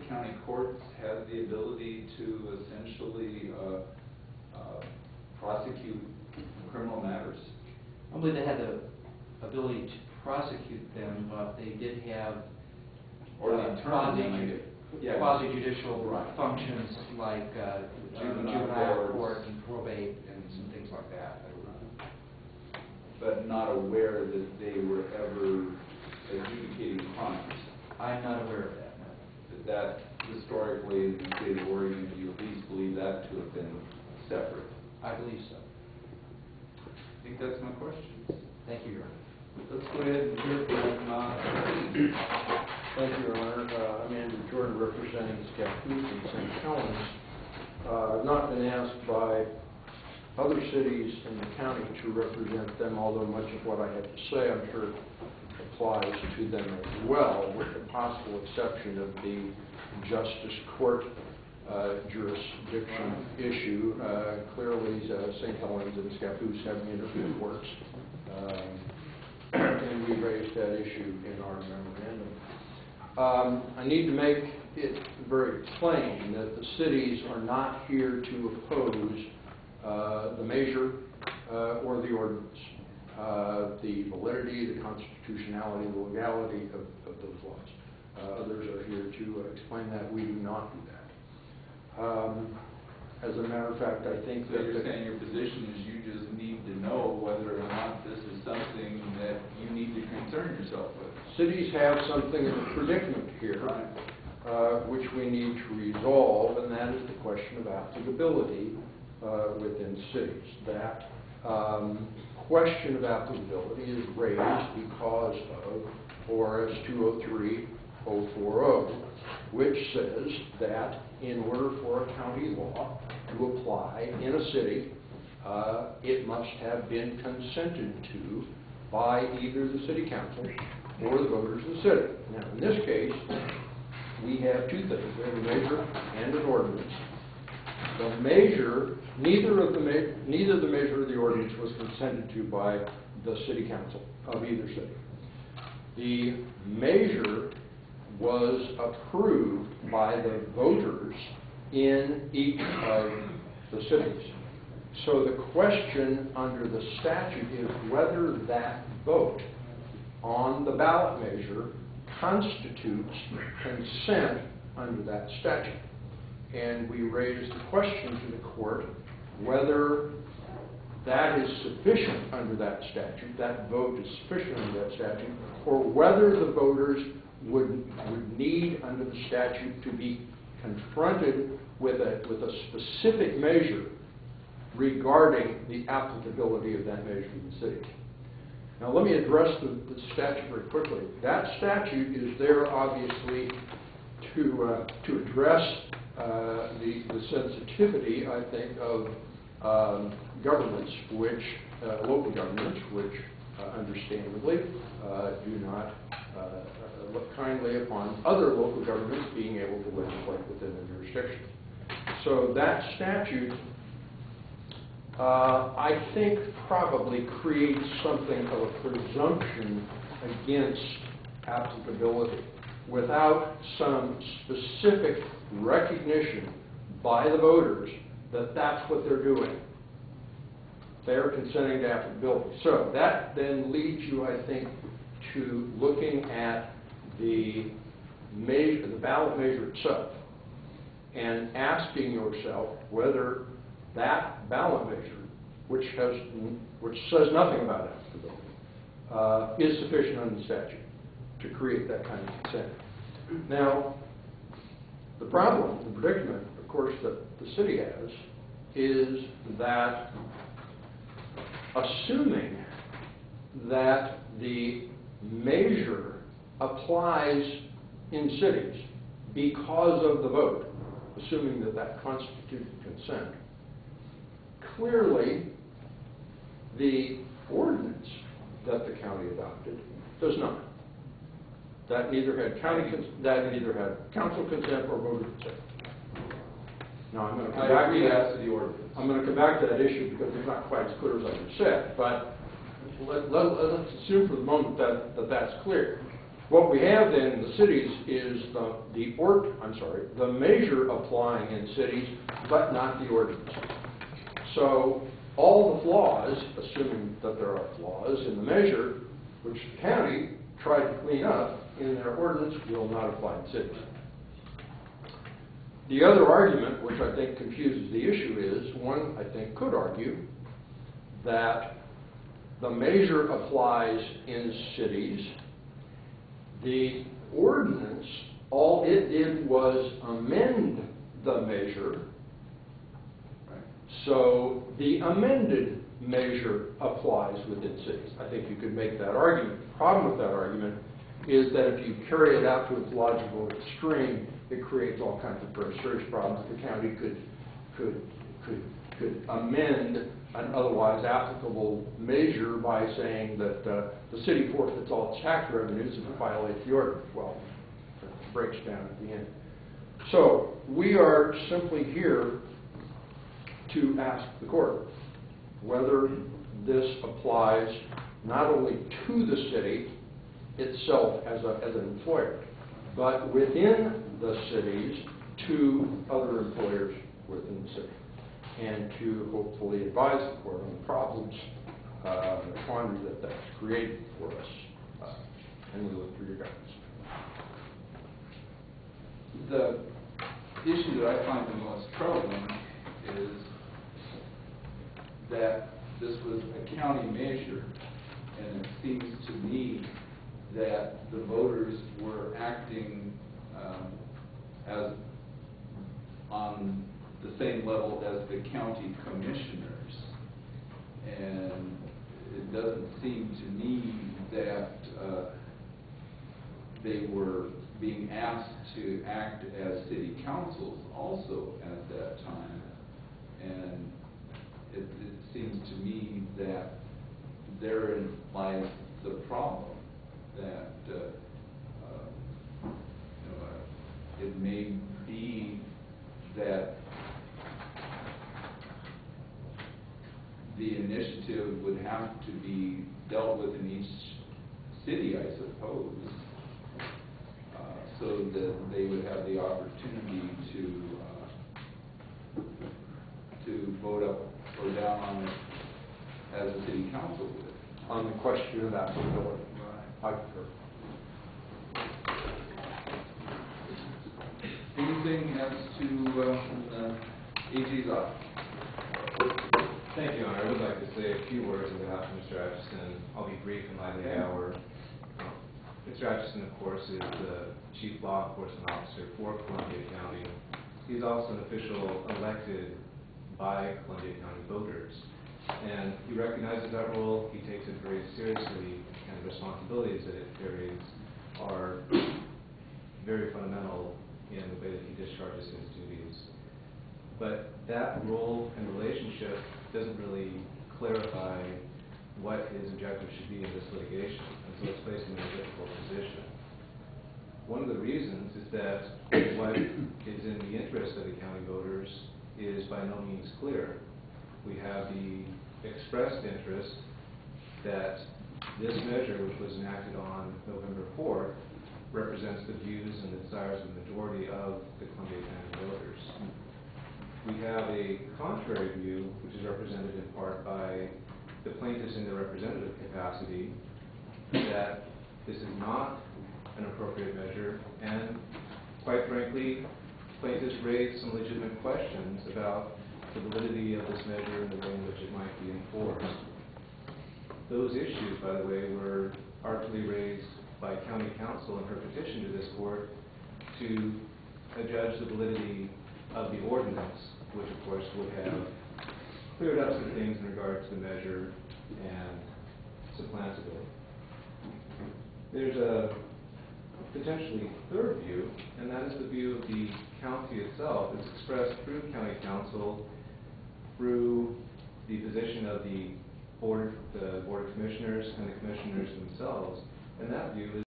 county courts have the ability to essentially prosecute criminal matters? I believe they had the ability to prosecute them, but they did have quasi-judicial functions like juvenile court and probate and some things like that. But not aware that they were ever adjudicating crimes. I'm not aware of that, no. That historically in the state of Oregon, do you at least believe that to have been separate? I believe so. I think that's my question. Thank you, Your Honor. Let's go ahead and hear from Steve. Thank you, Your Honor. I'm Andrew Jordan, representing Scappoose and St. Helens. I've not been asked by other cities in the county to represent them, although much of what I have to say, I'm sure, applies to them as well, with the possible exception of the justice court jurisdiction issue. Clearly, St. Helens and Scappoose have municipal courts, and we raised that issue in our memorandum. I need to make it very plain that the cities are not here to oppose the measure or the ordinance, the validity, the constitutionality, the legality of those laws. Others are here to explain that. We do not do that. As a matter of fact, I think that... So you're saying your position is you just need to know whether or not this is something that you need to concern yourself with. Cities have something of a predicament here, which we need to resolve, and that is the question of applicability within cities. That question of applicability is raised because of ORS 203-040, which says that in order for a county law to apply in a city, it must have been consented to by either the city council or the voters of the city. Now, in this case, we have two things. We have a measure and an ordinance. The measure, neither the measure or the ordinance was consented to by the city council of either city. The measure was approved by the voters in each of the cities. So the question under the statute is whether that vote on the ballot measure constitutes consent under that statute. And we raised the question to the court whether that is sufficient under that statute, that vote is sufficient under that statute, or whether the voters would need under the statute to be confronted with a specific measure regarding the applicability of that measure in the city. Now let me address the statute very quickly. That statute is there obviously to address the sensitivity, I think, of governments, which local governments, which understandably do not look kindly upon other local governments being able to legislate within their jurisdiction. So that statute, I think, probably creates something of a presumption against applicability without some specific recognition by the voters that that's what they're doing. They're consenting to applicability. So that then leads you, I think, to looking at the ballot measure itself and asking yourself whether that ballot measure, which says nothing about applicability, is sufficient under the statute to create that kind of consent. Now, the problem, the predicament, of course, that the city has is that assuming that the measure applies in cities because of the vote, assuming that that constituted consent, clearly the ordinance that the county adopted does not. That neither had council consent or voter consent. Now I'm going to come back to that. I'm going to come back to that issue because it's not quite as clear as I just said. But let's assume for the moment that that's clear. What we have then in the cities is the measure applying in cities, but not the ordinance. So all the flaws, assuming that there are flaws in the measure, which the county tried to clean up in their ordinance, will not apply in cities. The other argument, which I think confuses the issue, is one, I think, could argue that the measure applies in cities. The ordinance, all it did was amend the measure. So the amended measure applies within cities. I think you could make that argument. The problem with that argument is that if you carry it out to its logical extreme, it creates all kinds of very serious problems. The county could amend an otherwise applicable measure by saying that the city forfeits all its tax revenues if it violates the ordinance. Well, it breaks down at the end. So we are simply here to ask the court whether this applies not only to the city itself as an employer, but within the cities to other employers within the city, and to hopefully advise the court on the problems, the quandary that that's created for us. And we look for your guidance. The issue that I find the most troubling is that this was a county measure, and it seems to me that the voters were acting as on the same level as the county commissioners, and it doesn't seem to me that they were being asked to act as city councils also at that time, and it seems to me that therein lies the problem, that it may be that the initiative would have to be dealt with in each city, I suppose, so that they would have the opportunity to vote up or down on it as a city council would. On the question of applicability. Right. I concur. Anything as to AG's office? Thank you, Your Honor. I would like to say a few words on behalf of Mr. Atchison. I'll be brief in light of the hour. Mr. Atchison, of course, is the Chief Law Enforcement Officer for Columbia County. He's also an official elected by Columbia County voters. And he recognizes that role, he takes it very seriously, and the responsibilities that it carries are very fundamental in the way that he discharges his duties. But that role and relationship doesn't really clarify what his objective should be in this litigation, and so it's placed him in a difficult position. One of the reasons is that what is in the interest of the county voters is by no means clear. We have the expressed interest that this measure, which was enacted on November 4th, represents the views and the desires of the majority of the Columbia County voters. We have a contrary view, which is represented in part by the plaintiffs in their representative capacity, that this is not an appropriate measure, and quite frankly, plaintiffs raised some legitimate questions about the validity of this measure and the way in which it might be enforced. Those issues, by the way, were artfully raised by County Council in her petition to this court to judge the validity of the ordinance, which of course would have cleared up some things in regard to the measure and supplanted it. There's a potentially third view, and that is the view of the county itself. It's expressed through County Council, through the position of the Board of Commissioners and the commissioners themselves, and that view is